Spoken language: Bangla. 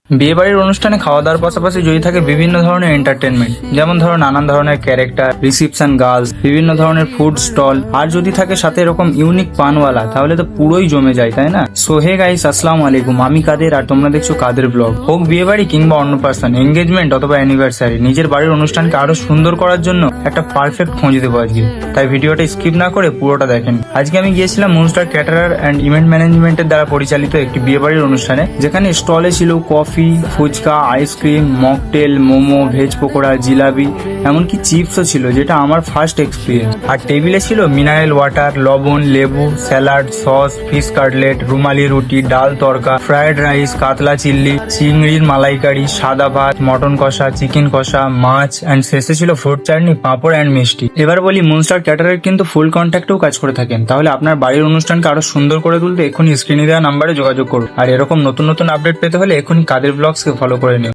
বিয়ে বাড়ির অনুষ্ঠানে খাওয়া দাওয়ার পাশাপাশি যদি থাকে বিভিন্ন ধরনের এন্টারটেনমেন্ট, যেমন ধরো নানান ধরনের ক্যারেক্টার, রিসিপশন গার্লস, বিভিন্ন ধরনের ফুড স্টল, আর যদি থাকে সাথে এরকম ইউনিক পানওয়ালা, তাহলে তো পুরোই জমে যায়, তাই না? সো হে গাইস, আসসালামু আলাইকুম, আমি কাদের আর তোমরা দেখছো কাদের ব্লগ। হোক বিয়ে বাড়ি কিংবা অন্নপ্রাশন, এঙ্গেজমেন্ট অথবা অ্যানিভার্সারি, নিজের বাড়ির অনুষ্ঠানকে আরো সুন্দর করার জন্য একটা পারফেক্ট খোঁজ দেবো আজকে। তাই ভিডিওটা স্কিপ না করে পুরোটা দেখেন। আজকে আমি গিয়েছিলাম মুনস্টার ক্যাটারার অ্যান্ড ইভেন্ট ম্যানেজমেন্টের দ্বারা পরিচালিত একটি বিয়ে বাড়ির অনুষ্ঠানে, যেখানে স্টলে ছিল coffee, phuchka, ice cream, mocktail, momo, veg pakora, jilapi, এমনকি চিপসও ছিল, যেটা আমার ফার্স্ট এক্সপিরিয়েন্স। আর টেবিলে ছিল মিনারেল ওয়াটার, লবণ, লেবু, স্যালাড, সস, ফিশ কাটলেট, রুমালি রুটি, ডাল তড়কা, ফ্রাইড রাইস, কাতলা চিল্লি, চিংড়ির মালাইকারি, সাদা ভাত, মটন কষা, চিকেন কষা, মাছ, অ্যান্ড শেষে ছিল ফ্রুট চাটনি, পাঁপড় অ্যান্ড মিষ্টি। এবার বলি, মুনস্টার ক্যাটারার কিন্তু ফুল কন্ট্যাক্টেও কাজ করে থাকেন। তাহলে আপনার বাড়ির অনুষ্ঠানকে আরো সুন্দর করে তুলতে এখনই স্ক্রিনে দেওয়া নাম্বারে যোগাযোগ করুন। আর এরকম নতুন নতুন আপডেট পেতে হলে এখনই কাদের ব্লগসকে ফলো করে নিন।